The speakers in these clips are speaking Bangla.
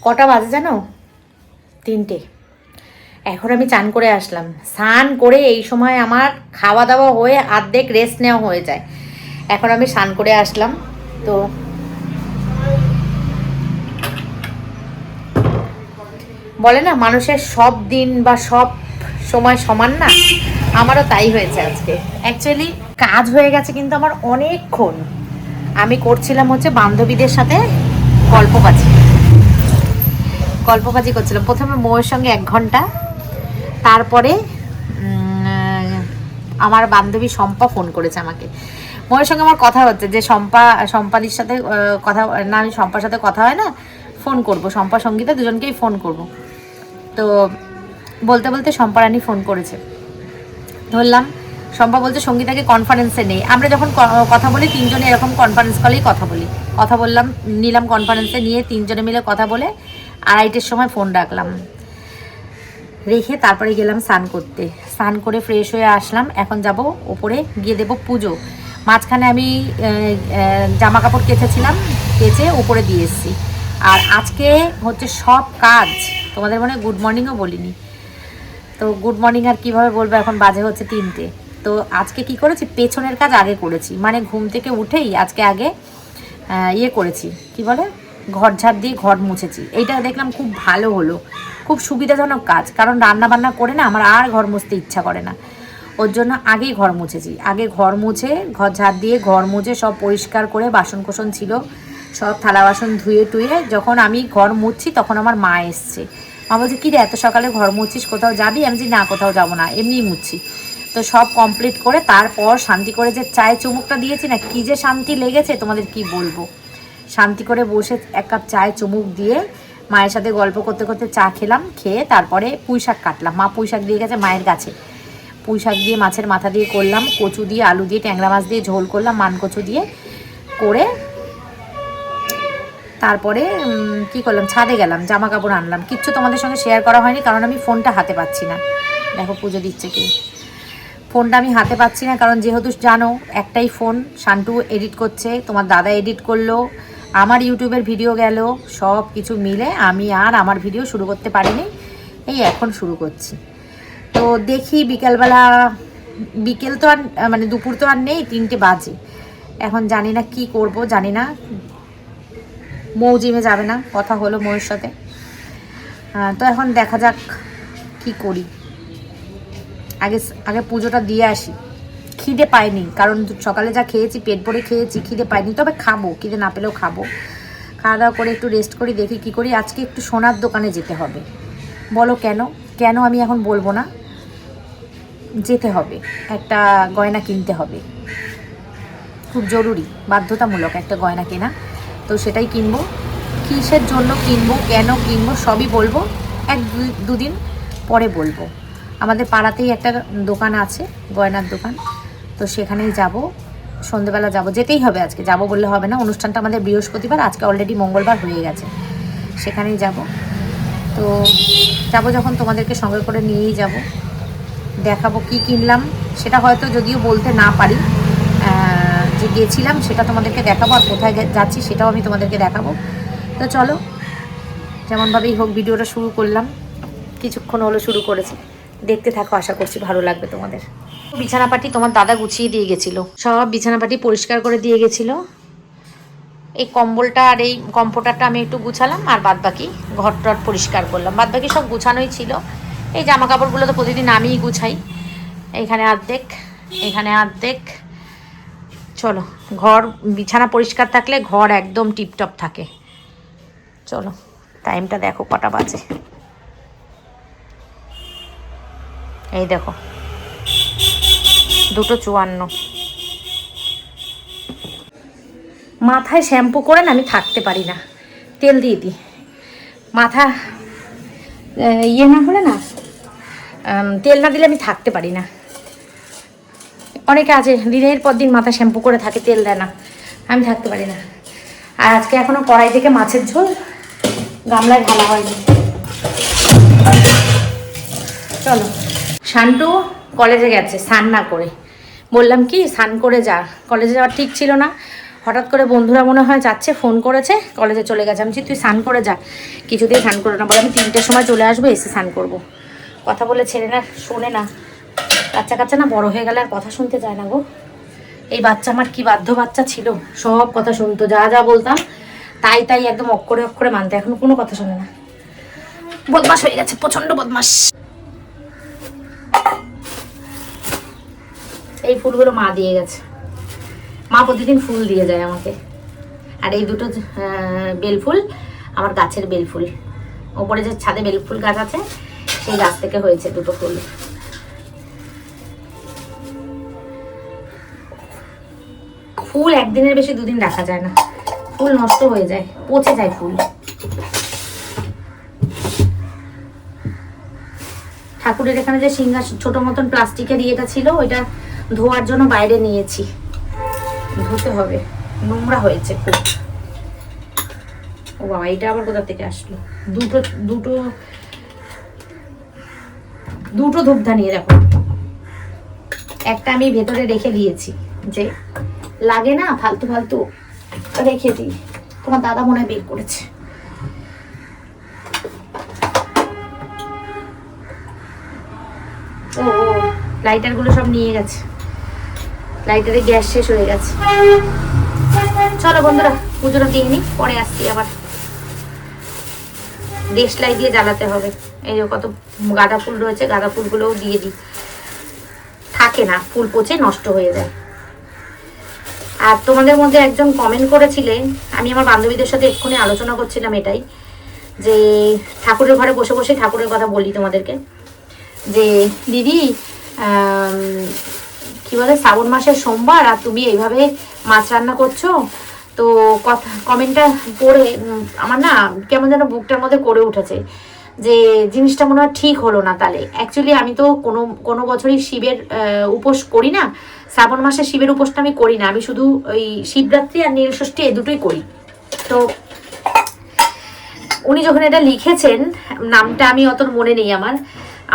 কটা বাজে জানো? 3টে। এখন আমি চান করে আসলাম। স্নান করে এই সময় আমার খাওয়া দাওয়া হয়ে অর্ধেক রেস্ট নেওয়া হয়ে যায়। এখন আমি স্নান করে আসলাম। তো বলে না মানুষের সব দিন বা সব সময় সমান না, আমারও তাই হয়েছে আজকে। অ্যাকচুয়ালি কাজ হয়ে গেছে কিন্তু আমার অনেকক্ষণ। আমি করছিলাম হচ্ছে বান্ধবীদের সাথে গল্পবাজি করছিলাম। প্রথমে মৌয়ের সঙ্গে 1 ঘন্টা, তারপরে আমার বান্ধবী শম্পা ফোন করেছে আমাকে। মৌয়ের সঙ্গে আমার কথা হচ্ছে যে সম্পাদির সাথে কথা না, আমি শম্পার সাথে কথা হয় না, ফোন করব, শম্পা সঙ্গীতা দুজনকেই ফোন করব। তো বলতে বলতে শম্পা রানী ফোন করেছে, ধরলাম। শম্পা বলছে সঙ্গীতাকে কনফারেন্সে নেই। আমরা যখন কথা বলি 3জনে এরকম কনফারেন্স কলেই কথা বললাম, নিলাম কনফারেন্সে, নিয়ে 3জনে মিলে কথা বলে 2:30-এর সময় ফোন রাখলাম, রেখে তারপরে গেলাম স্নান করতে। স্নান করে ফ্রেশ হয়ে আসলাম। এখন যাব ওপরে গিয়ে দেবো পুজো। মাঝখানে আমি জামা কাপড় কেচেছিলাম, কেচে উপরে দিয়ে এসেছি। আর আজকে হচ্ছে সব কাজ, তোমাদের মনে গুড মর্নিংও বলিনি। তো গুড মর্নিং আর কীভাবে বলবো, এখন বাজে হচ্ছে 3টে। তো আজকে কি করেছি, পেছনের কাজ আগে করেছি, মানে ঘুম থেকে উঠেই আজকে আগে করেছি, কি বলে, ঘর ঝাড় দিয়ে ঘর মুছেছি। এইটা দেখলাম খুব ভালো হলো, খুব সুবিধাজনক কাজ। কারণ রান্না বান্না করে না আমার আর ঘর মুছতে ইচ্ছা করে না, ওর জন্য আগেই ঘর মুছেছি। আগে ঘর মুছে, ঘর ঝাড় দিয়ে ঘর মুছে সব পরিষ্কার করে, বাসন কোসন ছিল সব থালা বাসন ধুয়ে টুয়ে যখন আমি ঘর মুছছি তখন আমার মা এসছে। মা বলছে, কী রে এত সকালে ঘর মুছছিস, কোথাও যাবি? আমি বলছি, না কোথাও যাবো না, এমনিই মুছছি। তো সব কমপ্লিট করে তারপর শান্তি করে যে চায়ে চুমুকটা দিয়েছি না, কী যে শান্তি লেগেছে তোমাদের কি বলবো। শান্তি করে বসে 1 কাপ চায়ে চুমুক দিয়ে মায়ের সাথে গল্প করতে করতে চা খেলাম। খেয়ে তারপরে পুঁই শাক কাটলাম। মা পুঁই শাক দিয়ে গেছে মায়ের গাছে। পুঁই শাক দিয়ে মাছের মাথা দিয়ে করলাম, কচু দিয়ে আলু দিয়ে ট্যাংরা মাছ দিয়ে ঝোল করলাম, মান কচু দিয়ে করে তারপরে কি করলাম, ছাদে গেলাম, জামা কাপড় আনলাম। কিচ্ছু তোমাদের সঙ্গে শেয়ার করা হয়নি, কারণ আমি ফোনটা হাতে পাচ্ছি না। দেখো পুজো দিচ্ছে কি, ফোনটা আমি হাতে পাচ্ছি না, কারণ যেহেতু জানো একটাই ফোন, শান্টু এডিট করছে, তোমার দাদা এডিট করলো, আমার ইউটিউবের ভিডিও গেল, সব কিছু মিলে আমি আর আমার ভিডিও শুরু করতে পারিনি। এই এখন শুরু করছি। তো দেখি বিকেলবেলা, বিকেল তো আর মানে দুপুর তো আর নেই, 3টে বাজে। এখন জানি না কি করব, জানি না। মৌ জিমে যাবে না, কথা হলো মৌয়ের সাথে। তো এখন দেখা যাক কি করি। আগে পুজোটা দিয়ে আসি। খিদে পাইনি, কারণ সকালে যা খেয়েছি পেট ভরে খেয়েছি, খিদে পাইনি, তবে খাবো, খিদে না পেলেও খাবো। খাওয়া দাওয়া করে একটু রেস্ট করি, দেখি কি করি। আজকে একটু সোনার দোকানে যেতে হবে। বলো কেন? কেন আমি এখন বলবো না, যেতে হবে, একটা গয়না কিনতে হবে, খুব জরুরি, বাধ্যতামূলক একটা গয়না কেনা। তো সেটাই কিনবো। কিসের জন্য কিনবো, কেন কিনবো সবই বলবো, 1-2 দিন পরে বলবো। আমাদের পাড়াতেই একটা দোকান আছে, গয়নার দোকান, তো সেখানেই যাব। সন্ধ্যেবেলা যাব, যেতেই হবে আজকে, যাব বললে হবে না। অনুষ্ঠানটা আমাদের বৃহস্পতিবার, আজকে অলরেডি মঙ্গলবার হয়ে গেছে। সেখানেই যাব। তো যাব যখন তোমাদেরকে সঙ্গে করে নিয়েই যাব, দেখাবো কি কিনলাম। সেটা হয়তো যদিও বলতে না পারি, যে গেছিলাম সেটা তোমাদেরকে দেখাবো, আর কোথায় যাচ্ছি সেটাও আমি তোমাদেরকে দেখাবো। তো চলো, যেমনভাবেই হোক ভিডিওটা শুরু করলাম, কিছুক্ষণ হলো শুরু করেছি, দেখতে থাকো, আশা করছি ভালো লাগবে তোমাদের। বিছানাপাটি তোমার দাদা গুছিয়ে দিয়ে গেছিলো, সব বিছানাপাটি পরিষ্কার করে দিয়ে গেছিলো। এই কম্বলটা আর এই কম্ফোর্টারটা আমি একটু গুছালাম, আর বাদবাকি ঘর টর পরিষ্কার করলাম। বাদবাকি সব গুছানোই ছিল। এই জামা কাপড়গুলো তো প্রতিদিন আমিই গুছাই। এইখানে অর্ধেক, এখানে অর্ধেক। চলো, ঘর বিছানা পরিষ্কার থাকলে ঘর একদম টিপটপ থাকে। চলো, টাইমটা দেখো কটা বাজে। এই দেখো 2:54। মাথায় শ্যাম্পু করে না আমি থাকতে পারি না, তেল দিয়ে দিই। মাথা না হলে না, তেল না দিলে আমি থাকতে পারি না। অনেকে আছে দিনের পর দিন মাথা শ্যাম্পু করে থাকে, তেল দেয় না, আমি থাকতে পারি না। আর আজকে এখনও কড়াই থেকে মাছের ঝোল গামলায় ঢালা হয়নি। চলো, শান্টু কলেজে গেছে স্নান না করে। বললাম কি স্নান করে যা, কলেজে যাওয়ার ঠিক ছিল না, হঠাৎ করে বন্ধুরা মনে হয় যাচ্ছে, ফোন করেছে, কলেজে চলে গেছে। আমি তুই স্নান করে যা, কিছুতেই স্নান করে না, বলে আমি 3টের সময় চলে আসবো, এসে স্নান করবো। কথা বলে ছেড়ে না, শোনে না। বাচ্চা কাচ্চা না বড় হয়ে গেলে আর কথা শুনতে চায় না গো। এই বাচ্চা আমার কি বাধ্য বাচ্চা ছিল, সব কথা শুনতো, যা যা বলতাম তাই তাই একদম অক্ষরে অক্ষরে মানতে, এখন কোনো কথা শোনে না। বদমাস হয়ে গেছে, প্রচন্ড বদমাস। এই ফুলগুলো মা দিয়ে গেছে, মা প্রতিদিন ফুল দিয়ে যায় আমাকে। আর এই দুটো বেলফুল আমার গাছের বেলফুল, ওপরে যে ছাদে বেলফুল গাছ আছে সেই গাছ থেকে হয়েছে দুটো ফুল। ফুল একদিনের বেশি 2 দিন রাখা যায় না, ফুল নষ্ট হয়ে যায়, পচে যায় ফুল। ঠাকুরের এখানে যে সিংহাসন ছোট মতন প্লাস্টিকের ইয়েটা ছিল, ওইটা ধোয়ার জন্য বাইরে নিয়েছি, ধুতে হবে, নোংরা হয়েছে খুব। ও বাবা, এটা আবার কোথা থেকে আসলো? দুটো দুটো দুটো ধূপধানি, দেখো, একটা আমি ভেতরে রেখে দিয়েছি, যে লাগে না ফালতু ফালতু রেখে দিই। তোমার দাদা মনে হয় বের করেছে। ও লাইটার গুলো সব নিয়ে গেছে, লাইটারে গ্যাস শেষ হয়ে গেছে। চলো বন্ধুরা, পুজোটা দিয়ে নি, পরে আসছি আবার। দেশলাই দিয়ে জ্বালাতে হবে। এই যে কত গাঁদা ফুল রয়েছে, গাঁদা ফুলগুলোও দিয়ে দিই, থাকে না, ফুল পচে নষ্ট হয়ে যায়। আর তোমাদের মধ্যে একজন কমেন্ট করেছিলে, আমি আমার বান্ধবীদের সাথে এক্ষুনি আলোচনা করছিলাম এটাই, যে ঠাকুরের ঘরে বসে বসে ঠাকুরের কথা বলি তোমাদেরকে, যে দিদি কি বলে শ্রাবণ মাসের সোমবার আর তুমি এইভাবে মাছ রান্না করছো। তো কথা কমেন্টটা পড়ে আমার না কেমন যেন বুকটার মধ্যে করে উঠেছে, যে জিনিসটা মনে হয় ঠিক হলো না। তাহলে অ্যাকচুয়ালি আমি তো কোনো বছরই শিবের উপোস করি না, শ্রাবণ মাসে শিবের উপোসটা আমি করি না, আমি শুধু ওই শিবরাত্রি আর নীলষষ্ঠী এই দুটোই করি। তো উনি যখন এটা লিখেছেন, নামটা আমি অত মনে নেই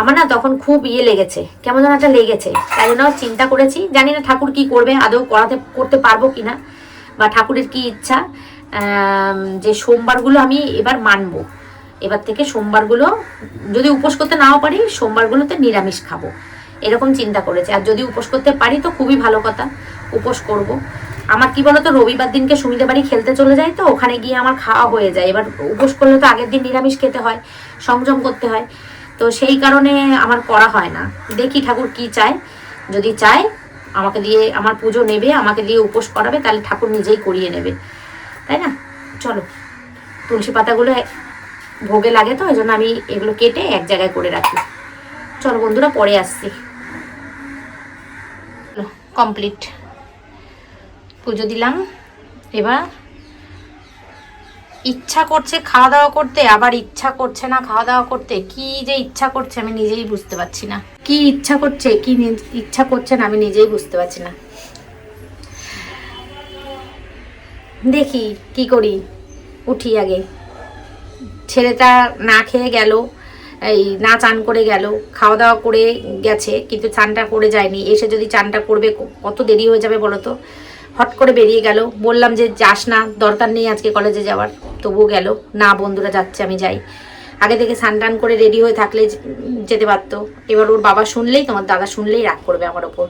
আমার না তখন খুব লেগেছে, কেমন যেন একটা লেগেছে। তাই জন্য চিন্তা করেছি, জানি না ঠাকুর কি করবে, আদৌ করতে পারবো কিনা, বা ঠাকুরের কি ইচ্ছা, যে সোমবারগুলো আমি এবার মানবো। এবার থেকে সোমবারগুলো যদি উপোস করতে নাও পারি, সোমবারগুলোতে নিরামিষ খাবো, এরকম চিন্তা করেছে। আর যদি উপোস করতে পারি তো খুবই ভালো কথা, উপোস করব। আমার কি বলতো, রবিবার দিনকে সুমিদের বাড়ি খেলতে চলে যায়, তো ওখানে গিয়ে আমার খাওয়া হয়ে যায়। এবার উপোস করলে তো আগের দিন নিরামিষ খেতে হয়, সংযম করতে হয়, তো সেই কারণে আমার করা হয় না। দেখি ঠাকুর কি চায়, যদি চায় আমাকে দিয়ে আমার পুজো নেবে, আমাকে দিয়ে উপোস করাবে, তাহলে ঠাকুর নিজেই করিয়ে নেবে, তাই না? চলো, তুলসী পাতাগুলো ভোগে লাগে, তো ওই জন্য আমি এগুলো কেটে এক জায়গায় করে রাখি। চলো বন্ধুরা, পরে আসছি। কমপ্লিট, পুজো দিলাম। এবার ইচ্ছা করছে খাওয়া দাওয়া করতে, আবার ইচ্ছা করছে না খাওয়া দাওয়া করতে। কি যে ইচ্ছা করছে আমি নিজেই বুঝতে পারছি না, কি ইচ্ছা করছে কি ইচ্ছা করছে না আমি নিজেই বুঝতে পারছি না। দেখি কি করি, উঠি আগে। ছেলেটা না খেয়ে গেল, এই না চান করে গেল, খাওয়া দাওয়া করে গেছে কিন্তু চানটা করে যায়নি। এসে যদি চানটা করবে কত দেরি হয়ে যাবে বলো তো। হট করে বেরিয়ে গেল, বললাম যে যাস না, দরকার নেই আজকে কলেজে যাওয়ার, তবুও গেল না, বন্ধুরা যাচ্ছে আমি যাই। আগে থেকে স্নান টান করে রেডি হয়ে থাকলে যেতে পারতো। এবার ওর বাবা শুনলেই, তোমার দাদা শুনলেই রাগ করবে আমার ওপর,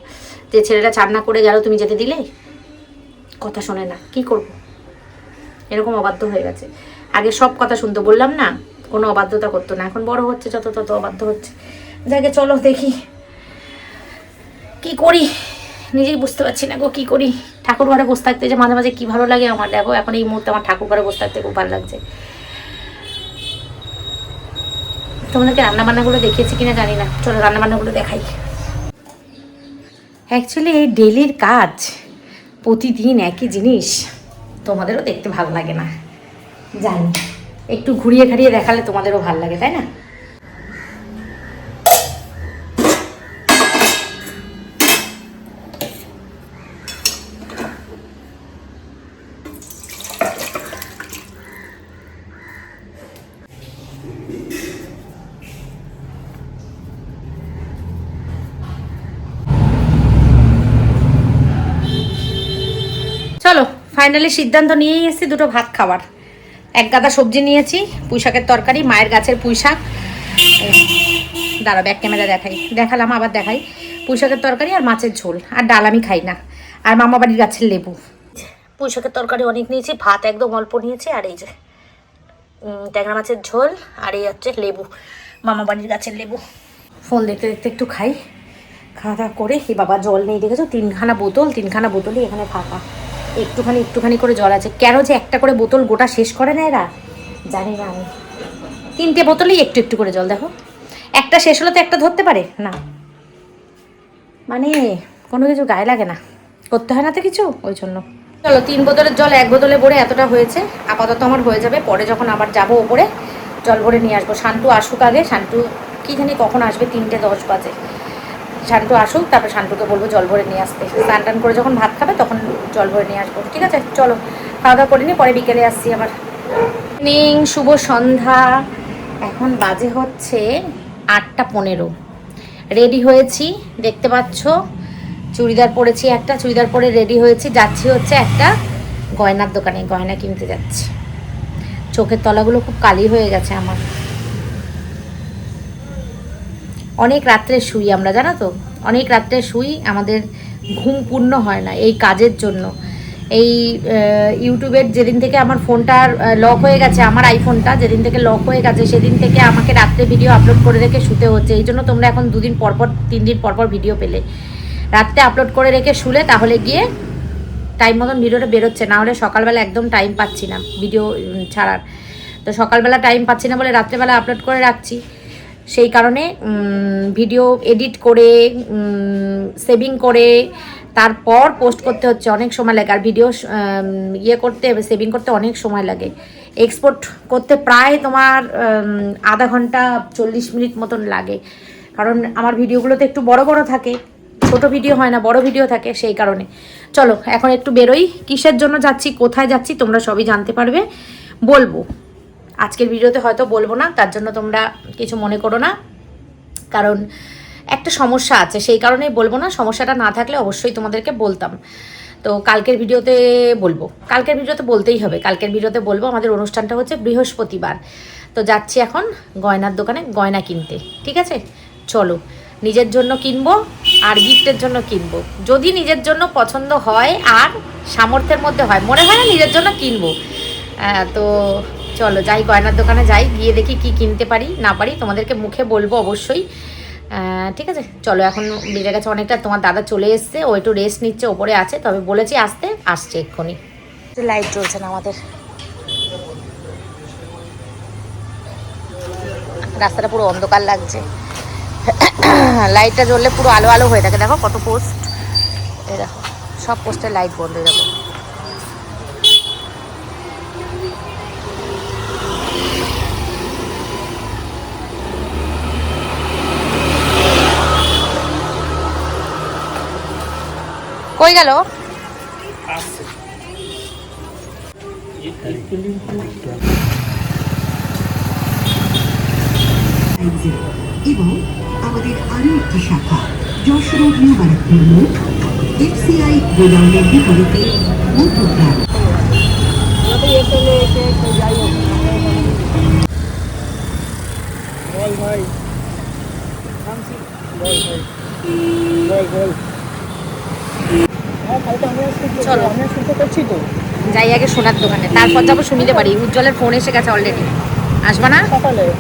যে ছেলেটা চান না করে গেল, তুমি যেতে দিলে। কথা শোনে না, কি করব, এরকম অবাধ্য হয়ে গেছে। আগে সব কথা শুনতো, বললাম না, কোনো অবাধ্যতা করতো না, এখন বড় হচ্ছে যত তত অবাধ্য হচ্ছে। যাকে চলো দেখি কি করি, নিজেই বুঝতে পারছি না গো কি করি। ঠাকুর ঘরে বসে থাকতে যে মাঝে মাঝে কি ভালো লাগে আমার, দেখো এখন এই মুহূর্তে আমার ঠাকুর ঘরে বসে থাকতে খুব ভালো লাগছে। তোমাদেরকে রান্নাবান্নাগুলো দেখিয়েছি কিনা জানি না, চলো রান্নাবান্নাগুলো দেখাই। অ্যাকচুয়ালি এই ডেলির কাজ, প্রতিদিন একই জিনিস তোমাদেরও দেখতে ভালো লাগে না জানি, একটু ঘুরিয়ে ঘাড়িয়ে দেখালে তোমাদেরও ভালো লাগে, তাই না? ফাইনালি সিদ্ধান্ত নিয়েই এসেছি দুটো ভাত খাবার। এক গাদা সবজি নিয়েছি, পুঁই শাকের তরকারি, মায়ের গাছের পুঁই শাক, দাঁড়া ব্যাক ক্যামেরা দেখালাম আবার দেখাই, পুঁই শাকের তরকারি আর মাছের ঝোল, আর ডাল আমি খাই না, আর মামা বাড়ির গাছের লেবু। পুঁই শাকের তরকারি অনেক নিয়েছি, ভাত একদম অল্প নিয়েছি, আর এই যে ট্যাংরা মাছের ঝোল, আর এই হচ্ছে লেবু, মামা বাড়ির গাছের লেবু। ফোন দেখতে দেখতে একটু খাই, খাওয়া দাওয়া করে। এই বাবা জল নেই দেখেছো, তিনখানা বোতলই এখানে ফাঁকা, একটুখানি করে জল আছে। কেন যে একটা করে বোতল গোটা শেষ করে না এরা জানি না আমি। 3টে বোতলেই একটু একটু করে জল, দেখো একটা শেষ হলে তো একটা ধরতে পারে না, মানে কোনো কিছু গায়ে লাগে না, করতে হয় না তো কিছু, ওই জন্য। চলো 3 বোতলের জল 1 বোতলে ভরে এতটা হয়েছে, আপাতত আমার হয়ে যাবে। পরে যখন আবার যাবো ওপরে জল ভরে নিয়ে আসবো। শান্টু আসুক আগে, শান্টু কী জানি কখন আসবে, 3:10 বাজে। শান্টু আসুক, তারপর শান্টুকে বলবো জল ভরে নিয়ে আসতে। স্নান টান করে যখন ভাত খাবে তখন জল ভরে নিয়ে আসবো, ঠিক আছে? চলো খাওয়া দাওয়া করে নিই, পরে বিকেলে আসছি আবার। শুভ সন্ধ্যা। এখন বাজে হচ্ছে 8:15। রেডি হয়েছি দেখতে পাচ্ছ, চুড়িদার পরেছি একটা, চুড়িদার পরে রেডি হয়েছি, যাচ্ছি হচ্ছে একটা গয়নার দোকানে, গয়না কিনতে যাচ্ছি। চোখের তলাগুলো খুব কালি হয়ে গেছে আমার, অনেক রাত্রে শুই আমরা, জানো তো, অনেক রাত্রে শুই, আমাদের ঘুম পূর্ণ হয় না এই কাজের জন্য। এই ইউটিউবের যেদিন থেকে আমার ফোনটা লক হয়ে গেছে, আমার আইফোনটা যেদিন থেকে লক হয়ে গেছে, সেদিন থেকে আমাকে রাত্রে ভিডিও আপলোড করে রেখে শুতে হচ্ছে। এই জন্য তোমরা এখন 2 দিন পরপর 3 দিন পরপর ভিডিও পেলে। রাত্রে আপলোড করে রেখে শুলে তাহলে গিয়ে টাইম মতন ভিডিওটা বেরোচ্ছে, না হলে সকালবেলা একদম টাইম পাচ্ছি না ভিডিও ছাড়ার। তো সকালবেলা টাইম পাচ্ছি না বলে রাত্রেবেলা আপলোড করে রাখছি। সেই কারণে ভিডিও এডিট করে সেভিং করে তারপর পোস্ট করতে হচ্ছে, অনেক সময় লাগে। আর ভিডিও করতে সেভিং করতে অনেক সময় লাগে, এক্সপোর্ট করতে প্রায় তোমার আধা ঘন্টা 40 মিনিট মতন লাগে। কারণ আমার ভিডিওগুলোতে একটু বড় বড় থাকে, ছোট ভিডিও হয় না, বড় ভিডিও থাকে, সেই কারণে। চলো এখন একটু বেরোই, কিসের জন্য যাচ্ছি কোথায় যাচ্ছি তোমরা সবই জানতে পারবে, বলবো। আজকের ভিডিওতে হয়তো বলবো না, তার জন্য তোমরা কিছু মনে করো না, কারণ একটা সমস্যা আছে, সেই কারণেই বলবো না। সমস্যাটা না থাকলে অবশ্যই তোমাদেরকে বলতাম। তো কালকের ভিডিওতে বলবো, কালকের ভিডিওতে বলতেই হবে, কালকের ভিডিওতে বলবো। আমাদের অনুষ্ঠানটা হচ্ছে বৃহস্পতিবার, তো যাচ্ছি এখন গয়নার দোকানে গয়না কিনতে, ঠিক আছে? চলো, নিজের জন্য কিনবো আর গিফটের জন্য কিনবো, যদি নিজের জন্য পছন্দ হয় আর সামর্থ্যের মধ্যে হয়, মনে হয় না নিজের জন্য কিনবো। তো চলো যাই, গয়নার দোকানে যাই, গিয়ে দেখি কি কিনতে পারি না পারি, তোমাদেরকে মুখে বলবো অবশ্যই, ঠিক আছে? চলো, এখন বেজে গেছে অনেকটা, তোমার দাদা চলে এসছে, ও একটু রেস্ট নিচ্ছে, ওপরে আছে, তবে বলেছি আসছে এক্ষুনি। লাইট জ্বলছে না আমাদের, রাস্তাটা পুরো অন্ধকার লাগছে, লাইটটা জ্বললে পুরো আলো আলো হয়ে থাকে। দেখো কত পোস্ট, এই দেখো সব পোস্টের লাইট বন্ধ, দেখো। কই গেল? এবং আমাদের আরো একটি শাখা যশোর নিউ ব্যারাকপুর মোড়, এফসিআই গোডাউনের বিপরীতে মধ্যগ্রাম। চলো যাই আগে সোনার দোকানে, তারপর যাবো সুমিতে বাড়ি। উজ্জ্বলের ফোন এসে গেছে অলরেডি, আসবা না?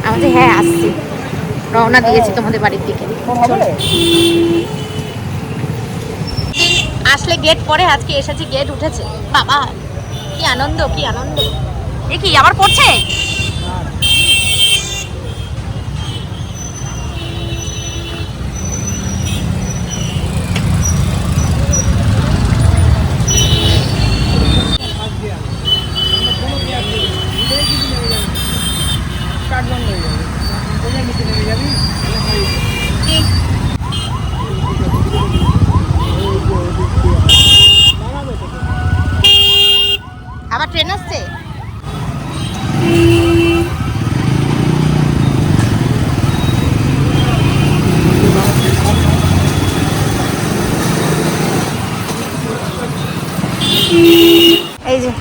আমাদের হ্যাঁ আসছি, রওনা দিয়েছি তোমাদের বাড়ির দিকে। আসলে গেট পরে, আজকে এসেছি গেট উঠেছে, বাবা কি আনন্দ, কি আনন্দ। এ কি আবার পড়ছে? আবার ট্রেন আসছে।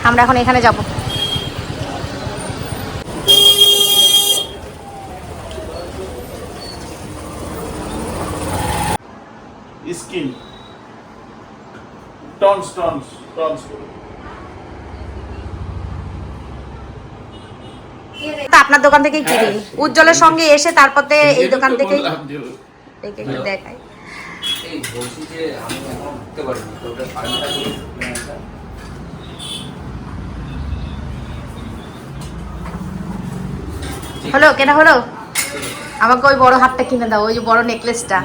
আমরা এখন এখানে যাব। স্কিন টনস টনস টনস তা আপনার দোকান থেকেই কিনি, উজ্জ্বলের সঙ্গে এসে তারপরে এই দোকান থেকেই দেখে দেখাই। এই বলছি যে আমি এখন উঠতে পারিনি, তো ওটা 9:30 হলো কেনা হলো? আমাকে ওই বড় হারটা কিনে দাও, ওই যে বড় নেকলেসটা,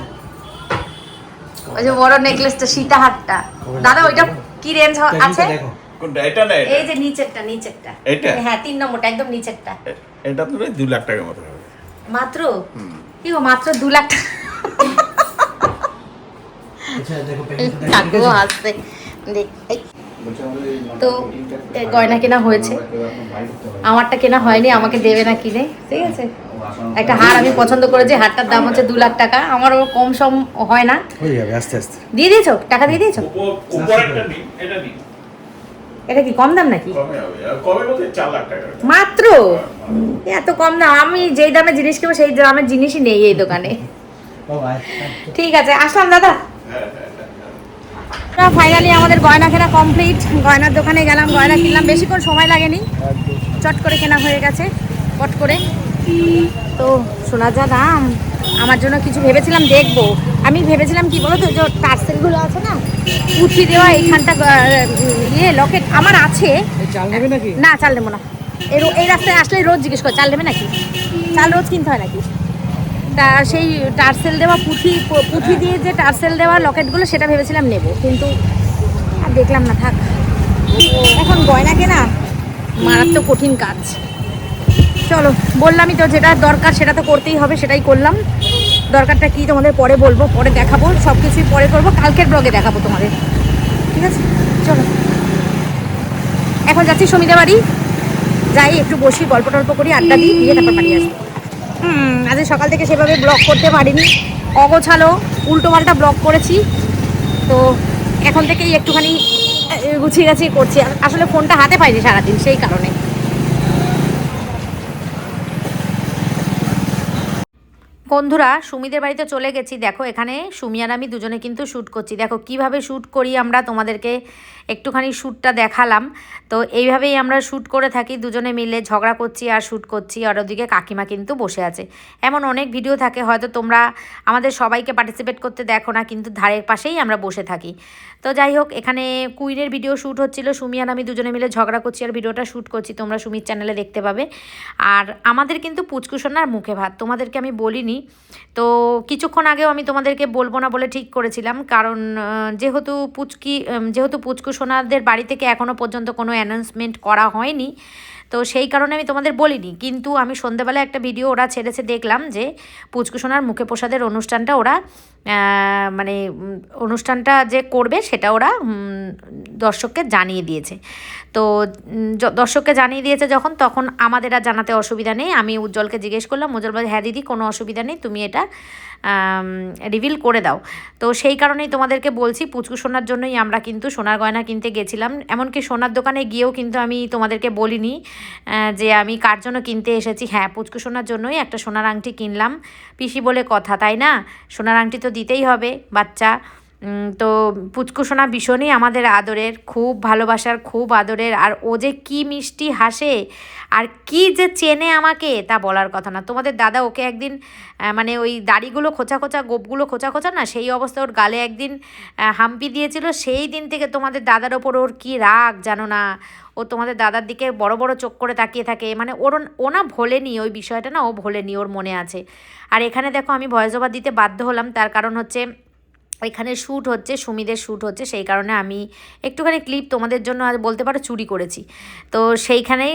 ওই যে বড় নেকলেসটা, সীতা হারটা। দাদা ওইটা কি রেঞ্জ আছে? কোনটা? এটা না এই যে নিচেরটা, নিচেরটা। এটা? হ্যাঁ 3 নম্বরটা, একদম নিচেরটা। এটা তো 2 লাখ টাকার মতো হবে মাত্র? কি গো মাত্র 2 লাখ টাকা? কাকু হাসছে দেখ। তো গয়না কেনা হয়েছে, আমারটা কেনা হয়নি, আমাকে দেবে না কিনে, ঠিক আছে। একটা হার আমি পছন্দ করেছি, হারটার দাম হচ্ছে 2 লাখ টাকা। আমারও কম সম হয় না, হয়ে যাবে আস্তে আস্তে। দিয়ে দিয়েছো? টাকা দিয়ে দিয়েছো? উপরেরটা নি, এটা নি এটা কি কম দাম নাকি? কমে হবে, কমে বলতে 4 লাখ টাকা মাত্র? এত কম দাম? আমি যেই দামে জিনিস কিনবো সেই দামের জিনিসই নেই এই দোকানে। ঠিক আছে, আসলাম দাদা। ফাইনালি আমাদের গয়না কেনা কমপ্লিট। গয়নার দোকানে গেলাম, গয়না কিনলাম, বেশিক্ষণ সময় লাগেনি, চট করে কেনা হয়ে গেছে, পট করে। তো শোনা যা দাম, আমার জন্য কিছু ভেবেছিলাম দেখবো। আমি ভেবেছিলাম কি বলো তো, যে টার্সেলগুলো আছে না পুঁথি দেওয়া, এইখানটা ইয়ে লকেট আমার আছে। চাল নেবে নাকি? না চাল নেবো না, এই রাস্তায় আসলে রোজ জিজ্ঞেস করে চাল নেবে নাকি, চাল রোজ কিনতে হয় নাকি। তা সেই টার্সেল দেওয়া পুঁথি দিয়ে যে টার্সেল দেওয়া লকেটগুলো সেটা ভেবেছিলাম নেব, কিন্তু আর দেখলাম না, থাক। এখন গয়না কেনা মারাত্মক কঠিন কাজ। চলো, বললামই তো যেটা দরকার সেটা তো করতেই হবে, সেটাই করলাম। দরকারটা কি তোমাদের পরে বলবো, পরে দেখাবো, সব কিছুই পরে করবো, কালকের ব্লগে দেখাবো তোমাদের, ঠিক আছে। চলো এখন যাচ্ছি সুমিদের বাড়ি, যাই একটু বসি, গল্প টল্প করি, আড্ডা দিই, দিয়ে তারপর বাড়ি আসবো। আজ সকাল থেকে সেভাবে ব্লগ করতে পারিনি, অগোছালো উল্টোপাল্টা ব্লগ করেছি, তো এখন থেকেই একটুখানি গুছিয়ে গাছিয়ে করছি। আসলে ফোনটা হাতে পাইনি সারাদিন, সেই কারণে। বন্ধুরা সুমিদের বাড়িতে চলে গেছি। দেখো এখানে সুমি আর আমি দুজনে কিন্তু শ্যুট করছি। দেখো কিভাবে শ্যুট করি আমরা, তোমাদেরকে একটুখানি শ্যুটটা দেখালাম। তো এইভাবেই আমরা শ্যুট করে থাকি, দুজনে মিলে ঝগড়া করছি আর শ্যুট করছি, আর ওদিকে কাকিমা কিন্তু বসে আছে। এমন অনেক ভিডিও থাকে, হয়তো তোমরা আমাদের সবাইকে পার্টিসিপেট করতে দেখো না, কিন্তু ধারের পাশেই আমরা বসে থাকি। তো যাই হোক, এখানে কুইনের ভিডিও শ্যুট হচ্ছিল, সুমি আর আমি দুজনে মিলে ঝগড়া করছি আর ভিডিওটা শ্যুট করছি, তোমরা সুমির চ্যানেলে দেখতে পাবে। আর আমাদের কিন্তু পুচকুসোনার মুখে ভাত, তোমাদেরকে আমি বলিনি, তো কিছুক্ষণ আগেও আমি তোমাদেরকে বলবো না বলে ঠিক করেছিলাম, কারণ যেহেতু পুচকুসোনাদের বাড়ি থেকে এখনও পর্যন্ত কোনো অ্যানাউন্সমেন্ট করা হয়নি, তো সেই কারণে আমি তোমাদের বলিনি। কিন্তু আমি সন্ধ্যেবেলা একটা ভিডিও ওরা ছেড়েছে, দেখলাম যে পুচকুসোনার মুখে প্রসাদের অনুষ্ঠানটা ওরা মানে অনুষ্ঠানটা যে করবে সেটা ওরা দর্শককে জানিয়ে দিয়েছে। তো দর্শককে জানিয়ে দিয়েছে যখন, তখন আমাদের আর জানাতে অসুবিধা নেই। আমি উজ্জ্বলকে জিজ্ঞেস করলাম, উজ্জ্বল বলে হ্যাঁ দিদি কোনো অসুবিধা নেই, তুমি এটা রিভিল করে দাও। তো সেই কারণেই তোমাদেরকে বলছি, পুচকু সোনার জন্যই আমরা কিন্তু সোনার গয়না কিনতে গেছিলাম। এমনকি সোনার দোকানে গিয়েও কিন্তু আমি তোমাদেরকে বলিনি যে আমি কার জন্য কিনতে এসেছি। হ্যাঁ, পুচকু সোনার জন্যই একটা সোনার আংটি কিনলাম, পিসি বলে কথা, তাই না? সোনার আংটি তো দিতেই হবে বাচ্চা। তো পুচকু সোনা ভীষণই আমাদের আদরের, খুব ভালোবাসার, খুব আদরের। আর ও যে কি মিষ্টি হাসে আর কি যে চেনে আমাকে, তা বলার কথা না। তোমাদের দাদা ওকে একদিন মানে ওই দাড়িগুলো খোঁচা খোঁচা, গোপগুলো খোঁচা খোঁচা না, সেই অবস্থা ওর গালে একদিন হাম্পি দিয়েছিল। সেই দিন থেকে তোমাদের দাদার ওপর ওর কী রাগ জানো না। ও তোমাদের দাদার দিকে বড় বড় চোখ করে তাকিয়ে থাকে, মানে ও না ভোলেনি ওই বিষয়টা, না ও ভোলেনি, ওর মনে আছে। আর এখানে দেখো আমি ভয়েস ওভার দিতে বাধ্য হলাম, তার কারণ হচ্ছে এখানে শ্যুট হচ্ছে, সুমিদের শ্যুট হচ্ছে, সেই কারণে আমি একটুখানি ক্লিপ তোমাদের জন্য আজ বলতে পারো চুরি করেছি। তো সেইখানেই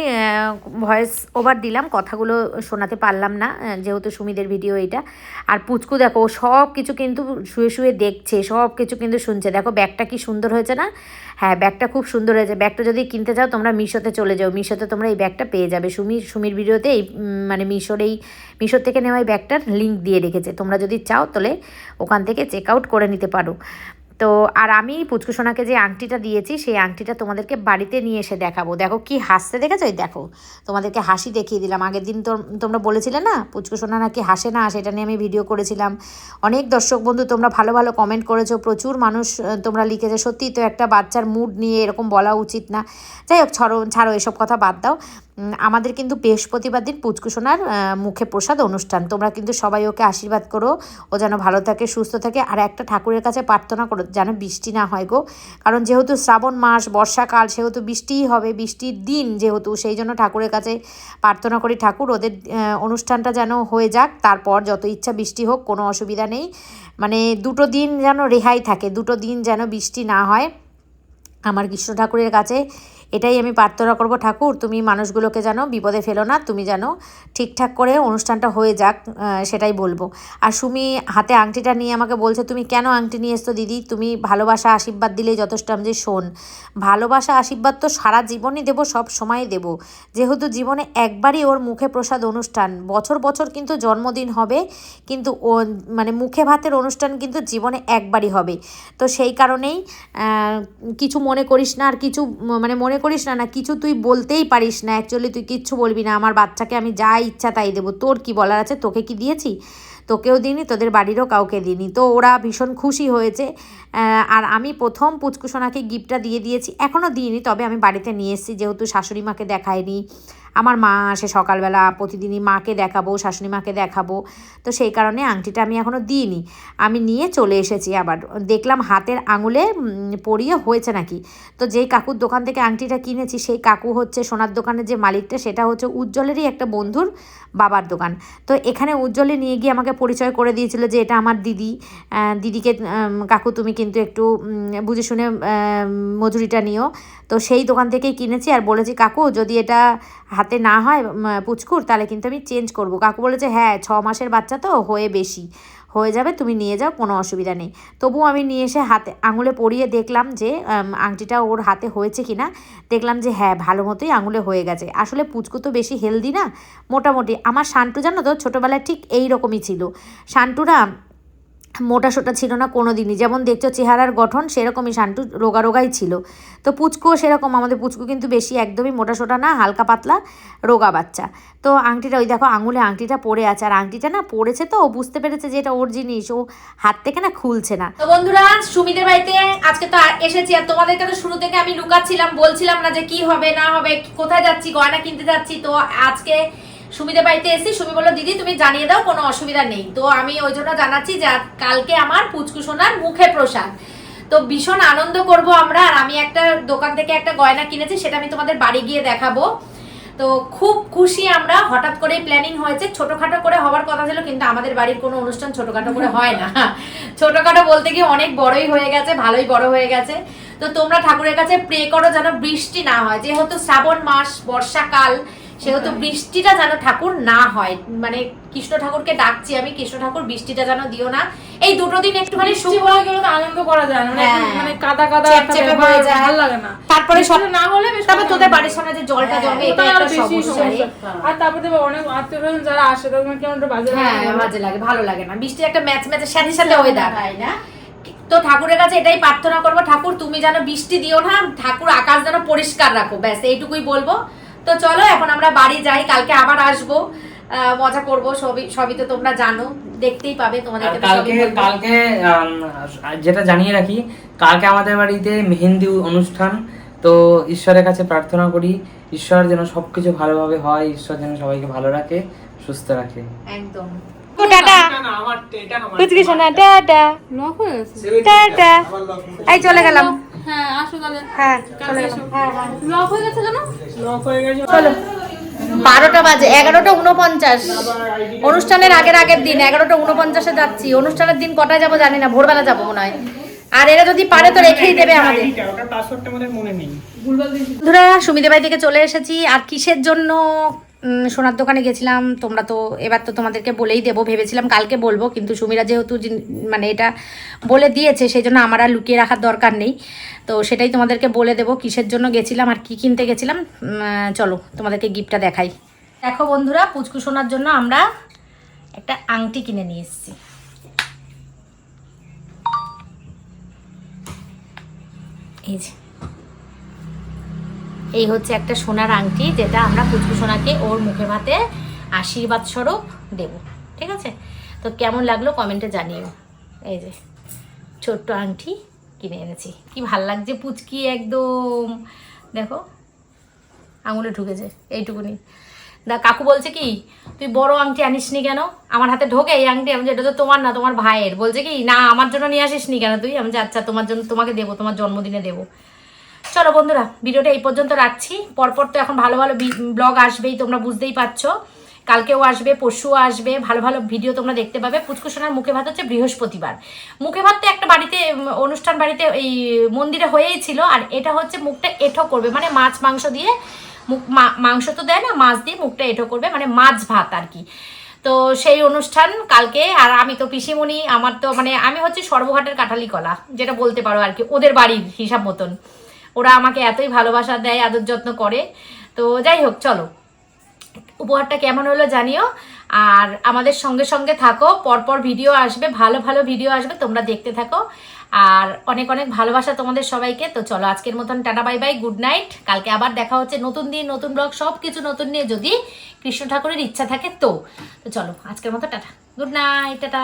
ভয়েস ওভার দিলাম, কথাগুলো শোনাতে পারলাম না যেহেতু সুমিদের ভিডিও এইটা। আর পুচকু দেখো সব কিছু কিন্তু শুয়ে শুয়ে দেখছে, সব কিছু কিন্তু শুনছে। দেখো ব্যাগটা কি সুন্দর হয়েছে না? হ্যাঁ, ব্যাগটা খুব সুন্দর হয়েছে। ব্যাগটা যদি কিনতে চাও তোমরা মিশোতে চলে যাও, মিশোতে তোমরা এই ব্যাগটা পেয়ে যাবে। সুমির ভিডিওতে এই মানে মিশোর থেকে নেওয়া এই ব্যাগটার লিঙ্ক দিয়ে রেখেছে, তোমরা যদি চাও তাহলে ওখান থেকে চেক আউট করে নিতে পারো। তো আর আমি পুচকু সোনাকে যে আংটিটা দিয়েছি সেই আংটিটা তোমাদেরকে বাড়িতে নিয়ে এসে দেখাবো। দেখো কি হাসতে দেখেছো, এই দেখো তোমাদেরকে হাসি দেখিয়ে দিলাম। আগের দিন তো তোমরা বলেছিলে না পুচকু সোনা নাকি হাসে না, সেটা নিয়ে আমি ভিডিও করেছিলাম। অনেক দর্শক বন্ধু তোমরা ভালো ভালো কমেন্ট করেছো, প্রচুর মানুষ তোমরা লিখেছো। সত্যিই তো একটা বাচ্চার মুড নিয়ে এরকম বলা উচিত না। যাই হোক ছাড়ো এসব কথা বাদ দাও। আমাদের কিন্তু বৃহস্পতিবার দিন পুচকু সোনার মুখে প্রসাদ অনুষ্ঠান। তোমরা কিন্তু সবাই ওকে আশীর্বাদ করো, ও যেন ভালো থাকে সুস্থ থাকে। আর একটা ঠাকুরের কাছে প্রার্থনা করো যেন বৃষ্টি না হয় গো, কারণ যেহেতু শ্রাবণ মাস বর্ষাকাল সেহেতু বৃষ্টিই হবে, বৃষ্টির দিন যেহেতু, সেই জন্য ঠাকুরের কাছে প্রার্থনা করি ঠাকুর ওদের অনুষ্ঠানটা যেন হয়ে যাক, তারপর যত ইচ্ছা বৃষ্টি হোক, কোনো অসুবিধা নেই। মানে 2 দিন যেন রেহাই থাকে, 2 দিন যেন বৃষ্টি না হয়। আমার কৃষ্ণ ঠাকুরের কাছে এটাই আমি প্রার্থনা করব, ঠাকুর তুমি মানুষগুলোকে যেন বিপদে ফেলো না, তুমি যেন ঠিকঠাক করে অনুষ্ঠানটা হয়ে যাক, সেটাই বলবো। আর সুমি হাতে আংটিটা নিয়ে আমাকে বলছে তুমি কেন আংটি নিয়ে এসছো দিদি, তুমি ভালোবাসা আশীর্বাদ দিলেই যথেষ্ট। আমি যে শোন, ভালোবাসা আশীর্বাদ তো সারা জীবনই দেবো, সব সময় দেবো। যেহেতু জীবনে একবারই ওর মুখে প্রসাদ অনুষ্ঠান, বছর বছর কিন্তু জন্মদিন হবে, কিন্তু ও মানে মুখে ভাতের অনুষ্ঠান কিন্তু জীবনে একবারই হবে। তো সেই কারণেই কিছু মনে করিস না, আর কিছু মানে মনে করিস না কিছু তুই বলতেই পারিস না, অ্যাকচুয়ালি তুই কিচ্ছু বলবি না। আমার বাচ্চাকে আমি যা ইচ্ছা তাই দেবো, তোর কি বলার আছে? তোকে কি দিয়েছি? তোকেও দিইনি, তোদের বাড়িরও কাউকে দিইনি। তো ওরা ভীষণ খুশি হয়েছে। আর আমি প্রথম পুচকু সোনাকে গিফটটা দিয়ে দিয়েছি, এখনও দিইনি, তবে আমি বাড়িতে নিয়ে এসেছি, যেহেতু শাশুড়ি মাকে দেখাইনি। আমার মা আসে সকালবেলা, প্রতিদিনই মাকে দেখাবো, শাশুড়ি মাকে দেখাবো, তো সেই কারণে আংটিটা আমি এখনও দিইনি। আমি নিয়ে চলে এসেছি, আবার দেখলাম হাতের আঙুলে পরিয়ে হয়েছে নাকি। তো যেই কাকুর দোকান থেকে আংটিটা কিনেছি সেই কাকু হচ্ছে সোনার দোকানের যে মালিকটা, সেটা হচ্ছে উজ্জ্বলেরই একটা বন্ধুর বাবার দোকান। তো এখানে উজ্জ্বলে নিয়ে গিয়ে আমাকে পরিচয় করে দিয়েছিল যে এটা আমার দিদি। দিদিকে কাকু তুমি কিন্তু একটু বুঝে শুনে মজুরিটা নিও। তো সেই দোকান থেকেই কিনেছি, আর বলেছি কাকু যদি এটা হাতে না হয় পুচকুর তাহলে কিন্তু আমি চেঞ্জ করব। কাকু বলেছে হ্যাঁ 6 মাসের বাচ্চা তো হয়ে বেশি হয়ে যাবে, তুমি নিয়ে যাও, কোনো অসুবিধা নেই। তবুও আমি নিয়ে এসে হাতে আঙুলে পরিয়ে দেখলাম যে আংটিটা ওর হাতে হয়েছে কি না। দেখলাম যে হ্যাঁ ভালো মতোই আঙুলে হয়ে গেছে। আসলে পুচকু তো বেশি হেলদি না, মোটামুটি। আমার শান্টু জানো তো ছোটোবেলায় ঠিক এই রকমই ছিল। শান্টুরা মোটা সোটা ছিল না কোনো দিনই, যেমন দেখছো চেহারার গঠন সেরকমই শান্টু রোগা রোগাই ছিল। তো পুচকুও সেরকম, আমাদের পুচকু কিন্তু বেশি একদমই মোটা সোটা না, হালকা পাতলা রোগা বাচ্চা। তো আংটিটা ওই দেখো আঙুলে আংটিটা পরে আছে, আর আংটিটা না পড়েছে তো ও বুঝতে পেরেছে যে এটা ওর জিনিস, ও হাত থেকে না খুলছে না। তো বন্ধুরা সুমিদের বাড়িতে আজকে তো এসেছি, আর তোমাদেরকে তো শুরু থেকে আমি লুকাচ্ছিলাম, বলছিলাম না যে কি হবে না হবে, কোথায় যাচ্ছি, গয়না কিনতে যাচ্ছি। তো আজকে সুমিদের বাড়িতে এসেছি, সুমি বললো দিদি তুমি জানিয়ে দাও, কোনো অসুবিধা নেই। তো আমি ওই জন্য জানাচ্ছি যে কালকে আমার পুচকু সোনার মুখে প্রসাদ, তো ভীষণ আনন্দ করব আমরা। আর আমি একটা দোকান থেকে একটা গয়না কিনেছি, সেটা আমি তোমাদের বাড়ি গিয়ে দেখাবো। তো খুব খুশি আমরা, হঠাৎ করেই প্ল্যানিং হয়েছে, ছোটখাটো করে হওয়ার কথা ছিল, কিন্তু আমাদের বাড়ির কোনো অনুষ্ঠান ছোটখাটো করে হয় না। ছোটখাটো বলতে গিয়ে অনেক বড়ই হয়ে গেছে, ভালোই বড় হয়ে গেছে। তো তোমরা ঠাকুরের কাছে প্রে করো যেন বৃষ্টি না হয়, যেহেতু শ্রাবণ মাস বর্ষাকাল, সেহেতু বৃষ্টিটা যেন ঠাকুর না হয়। মানে কৃষ্ণ ঠাকুরকে ডাকছি আমি, কৃষ্ণ ঠাকুর বৃষ্টিটা যেন দিও না। এই 2 দিন একটুখানি শুকনো গেলে তো আনন্দ করা যায় না, মানে কাদা কাদা চেপচেপে হয়ে যায়, ভালো লাগে না। তারপরে সব না হলে তারপর তোদের বাড়ির সামনে যে জলটা জমে, এটা একটা সমস্যা। আর তারপরে তো অনেক আত্মীয়স্বজন যারা আসে তাদের কেমন একটা বাজে লাগে, হ্যাঁ বাজে লাগে, ভালো লাগে না। বৃষ্টি একটা ম্যাচ ম্যাচের সাথে সাথে ওয়েদার হয় না। তো ঠাকুরের কাছে এটাই প্রার্থনা করবো, ঠাকুর তুমি যেন বৃষ্টি দিও না, ঠাকুর আকাশ যেন পরিষ্কার রাখো, ব্যাস এইটুকুই বলবো। তো চলো এখন আমরা বাড়ি যাই, কালকে আবার আসবো, মজা করবো, সবই তো তোমরা জানো, দেখতেই পাবে তোমাদেরকে। কালকে যেটা জানিয়ে রাখি, কালকে আমাদের বাড়িতে মেহেন্দি অনুষ্ঠান। তো ঈশ্বরের কাছে প্রার্থনা করি ঈশ্বর যেন সবকিছু ভালোভাবে হয়, ঈশ্বর যেন সবাইকে ভালো রাখে, সুস্থ রাখে। একদম। টাটা পুচকি সোনা টাটা লক হয়ে গেছে, টাটা। এই চলে গেলাম। হ্যাঁ আসো তাহলে, হ্যাঁ চলে গেলাম। লক হয়ে গেছে কেন? লক হয়ে গেছে, চলো 12টা বাজে, 11:49 অনুষ্ঠানের আগের দিন 11:49 যাচ্ছি। অনুষ্ঠানের দিন কটায় যাবো জানি না, ভোরবেলা যাবো মনে হয়। আর এরা যদি পারে তো রেখেই দেবে আমাদের। বন্ধুরা সুমিদের বাড়ি থেকে চলে এসেছি। আর কিসের জন্য সোনার দোকানে গেছিলাম তোমরা তো এবার তো তোমাদেরকে বলেই দেবো, ভেবেছিলাম কালকে বলবো, কিন্তু সুমিরা যেহেতু মানে এটা বলে দিয়েছে সেই জন্য আমার আর লুকিয়ে রাখার দরকার নেই। তো সেটাই তোমাদেরকে বলে দেবো কিসের জন্য গেছিলাম আর কি কিনতে গেছিলাম। চলো তোমাদেরকে গিফটটা দেখাই। দেখো বন্ধুরা, পুচকু সোনার জন্য আমরা একটা আংটি কিনে নিয়ে এসেছি। এই যে এই হচ্ছে একটা সোনার আংটি, যেটা আমরা পুচকু সোনাকে ওর মুখে ভাতে আশীর্বাদ স্বরূপ দেব, ঠিক আছে? তো কেমন লাগলো কমেন্টে জানিও। এই যে ছোট্ট আংটি কিনে এনেছি, কি ভাল লাগছে পুচকি, একদম দেখো আঙুলে ঢুকেছে এইটুকুনি। কাকু বলছে কি তুই বড় আংটি আনিসনি কেন, আমার হাতে ঢোকে এই আংটি, আমি এটা তো তোমার না তোমার ভাইয়ের। বলছে কি না আমার জন্য নিয়ে আসিসনি কেন তুই, আমি আচ্ছা তোমার জন্য, তোমাকে দেবো, তোমার জন্মদিনে দেবো। চলো বন্ধুরা, ভিডিওটা এই পর্যন্ত রাখছি। পরপর তো এখন ভালো ভালো ব্লগ আসবেই, তোমরা বুঝতেই পারছো, কালকেও আসবে, পরশুও আসবে, ভালো ভালো ভিডিও তোমরা দেখতে পাবে। পুচকু সোনার মুখে ভাত হচ্ছে বৃহস্পতিবার। মুখে ভাত তো একটা বাড়িতে, অনুষ্ঠান বাড়িতে এই মন্দিরে হয়েই ছিল, আর এটা হচ্ছে মুখটা এঁঠো করবে, মানে মাছ মাংস দিয়ে মাংস তো দেয় না, মাছ দিয়ে মুখটা এঁঠো করবে, মানে মাছ ভাত আর কি। তো সেই অনুষ্ঠান কালকে। আর আমি তো পিসিমণি, আমার তো মানে আমি হচ্ছে সর্বঘাটের কাঠালি কলা, যেটা বলতে পারো আর কি, ওদের বাড়ির হিসাব মতন। ওরা আমাকে এতই ভালোবাসা দেয়, আদর যত্ন করে। তো যাই হোক, চলো উপহারটা কেমন হলো জানিও, আর আমাদের সঙ্গে সঙ্গে থাকো, পরপর ভিডিও আসবে, ভালো ভালো ভিডিও আসবে, তোমরা দেখতে থাকো। আর অনেক অনেক ভালোবাসা তোমাদের সবাইকে। তো চলো আজকের মতন tata bye bye, good night. কালকে আবার দেখা হচ্ছে, নতুন দিন, নতুন ব্লগ, সব কিছু নতুন নিয়ে, যদি কৃষ্ণ ঠাকুরের ইচ্ছা থাকে। তো চলো আজকের মতো টাটা, গুড নাইট, টাটা।